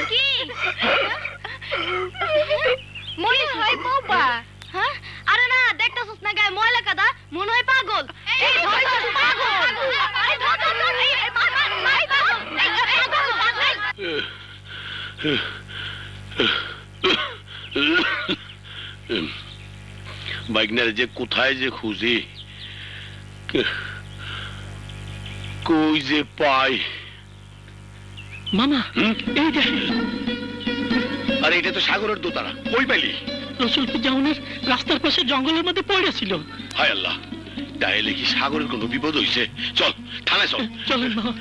কি মনে হয় বাবা? হ্যাঁ, আরে না, দেখতেছস না গায়ে ময়লা কাদা, মনে হয় পাগল। এই ধর পাগল, এই ধর এই মার পাগল, বাইকনারে যে কোথায় যে খুঁজি, কই যে পাই। মামা এই দেখ, আরে এটা তো সাগরের দোতারা, কই পাইলি? রসুলপুর জাউনের রাস্তার পাশে জঙ্গলের মধ্যে পড়েছিল। হায় আল্লাহ, তাইলে কি সাগরের কোনো বিপদ হইছে? চল থানায় চল। চলেন মামা।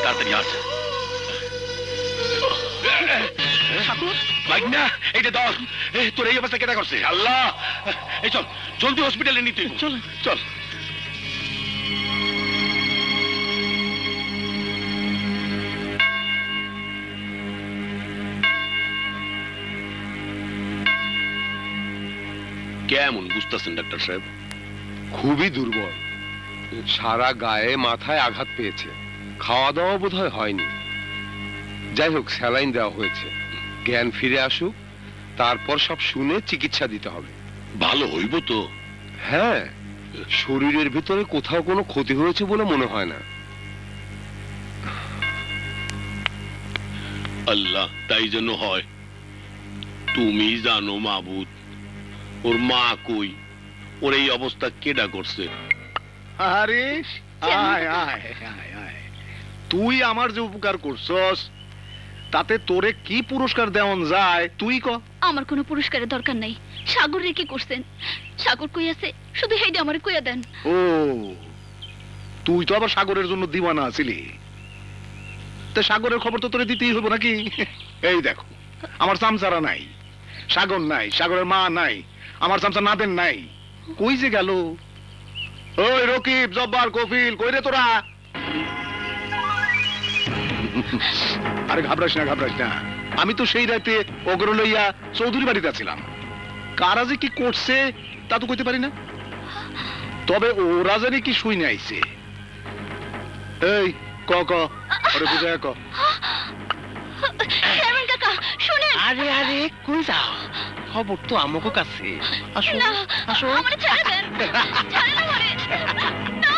তাড়াতাড়ি আস। বাইকনা এইটা ধর। তোর এই অবস্থা কেটা করছে? আল্লাহ, এই চল জলদি হসপিটালে নিতে হইব। চল চল। কেমন বুঝতেছেন ডাক্তার সাহেব? খুবই দুর্বল, সারা গায়ে মাথায় আঘাত পেয়েছে, খাওয়া দাওয়া বোধহয় হয়নি। যাই হোক, স্যালাইন দেওয়া হয়েছে, জ্ঞান ফিরে আসুক, তারপর সব শুনে চিকিৎসা দিতে হবে। ভালো হইব তো? হ্যাঁ, শরীরের ভিতরে কোথাও কোনো ক্ষতি হয়েছে বলে মনে হয় না। আল্লাহ, তাই জন্য হয়। তুমি জানো মাবুদ, ওর মা কই, ওর এই অবস্থা কেডা করছে? আরে আয় আয় আয় আয়, তুই আমার যে উপকার করছস তাতে তোরে কি পুরস্কার দেওয়ান যায় তুই ক। আমার কোনো পুরস্কারের দরকার নাই। সাগর রে কি করছেন? সাগর কই আছে, শুধু হেইডা আমারে কইয়া দেন। ও, তুই তো আবার সাগরের জন্য দিওয়ানা আছিলি, তা সাগরের খবর তো তোরে দিতেই হইব নাকি? এই দেখো, আমার চামচারা নাই, সাগর নাই, সাগরের মা নাই, আমার চামচা নাদেন নাই, কই যে গেল? ওই রকিব, জব্বার, কফিল, কই রে তোরা? আরে ঘাবড়াস না, ঘাবড়াস না, আমি তো সেই রাতে ওগর লইয়া চৌধুরী বাড়িতে আছিলাম। কারা যে কি করছে তা তো কইতে পারি না, তবে ওরা জানি কি শুই না আইছে। এই ক ক, ওরে বুঝায় ক। চেয়ারম্যান কাকা শুনেন। আরে আরে কই যাও? খবর তো আমগো কাছে। আসো না, আসো। আমারে ছেড়ে দেন, ছাড়েন আমারে। না,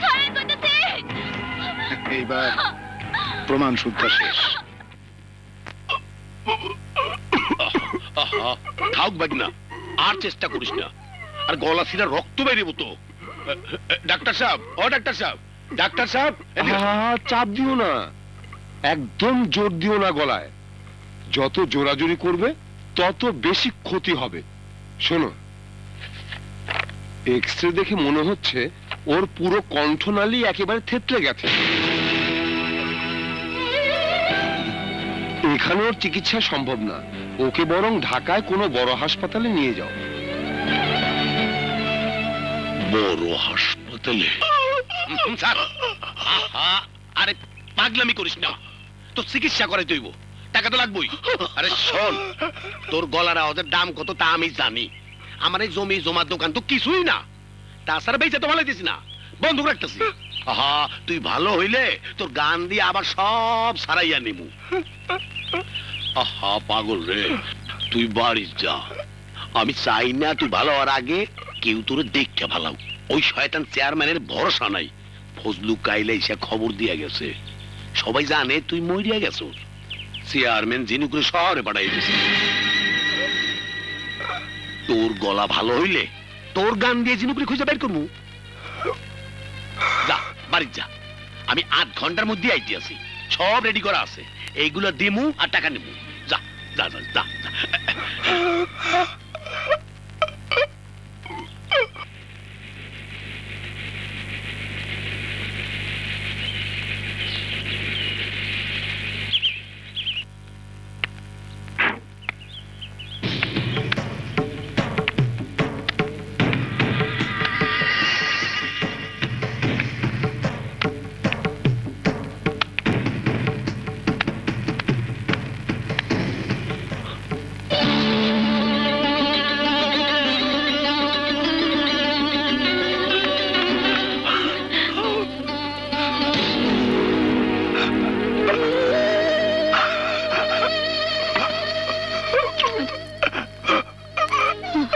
ছাড়েন কইতাছি। এইবার প্রমাণ শুদ্ধ শেষ। থাক বাইকনা, আর চেষ্টা করিস না, আর গলা ছিঁড়া রক্ত বেরিয়ে তো। ডাক্তার সাহেব, ও ডাক্তার সাহেব, ডাক্তার সাহেব, চাপ দিও না, একদম জোর দিও না গলায়। যত জোরাজোরি করবে তত বেশি ক্ষতি হবে। শোনো, এক্সরে দেখে মনে হচ্ছে ওর পুরো কণ্ঠনালী একেবারে থেতলে গেছে। এখানে ওর চিকিৎসা সম্ভব না, ওকে বরং ঢাকায় কোনো বড় হাসপাতালে নিয়ে যাও। বড় হাসপাতালে? স্যার, আরে পাগলামি করিস না, তো চিকিৎসা করে দইব, টাকা তো লাগবেই। আরে শোন, তোর গলার আওয়াজের দাম কত তা আমি জানি। আমার এই জমি জমার দোকান তো কিছুই না, তাছাড়া বেঁচে তো ভালো দিস না, বন্ধুক রাখতেছি। আহা, তুই ভালো হইলে তোর গান দিয়ে আবার সব সারাইয়া নিমু। আহা পাগল রে, তুই বাড়ি যা, আমি চাই না তুই ভালো হওয়ার আগে কেউ তোর দেখতে ভালো। ওই শয়তান চেয়ারম্যানের ভরসা নাই, ফজলু কাইলে এসে খবর দিয়া গেছে, সবাই জানে তুই মরিয়া গেছ। চেয়ারম্যান জিনু করে শহরে পাঠাই দিছে। তোর গলা ভালো হইলে তোর গান দিয়ে জিনু করে খুঁজে বের করবো। যা বাড়ি যা, আমি 8 ঘন্টার মধ্যে আইতে আছি, সব রেডি করা আছে, এইগুলো দিমু আর টাকা নিমু। যা যা যা যা।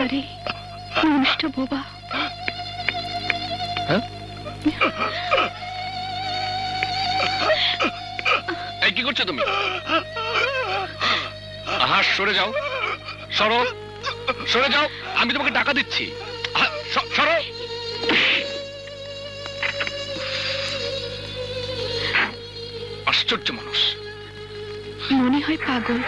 পারে মানুষটা বোবা। এই কি করছো তুমি? আহা, সরে যাও, সরো, সরে যাও, আমি তোমাকে টাকা দিচ্ছি। আহা, সরো। আশ্চর্য মানুষ। মনে হয় পাগল।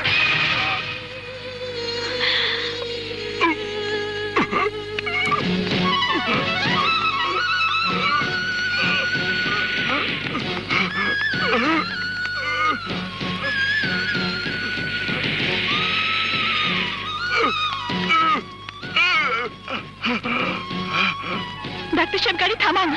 ডাক্তার সাহেব, গাড়ি থামান।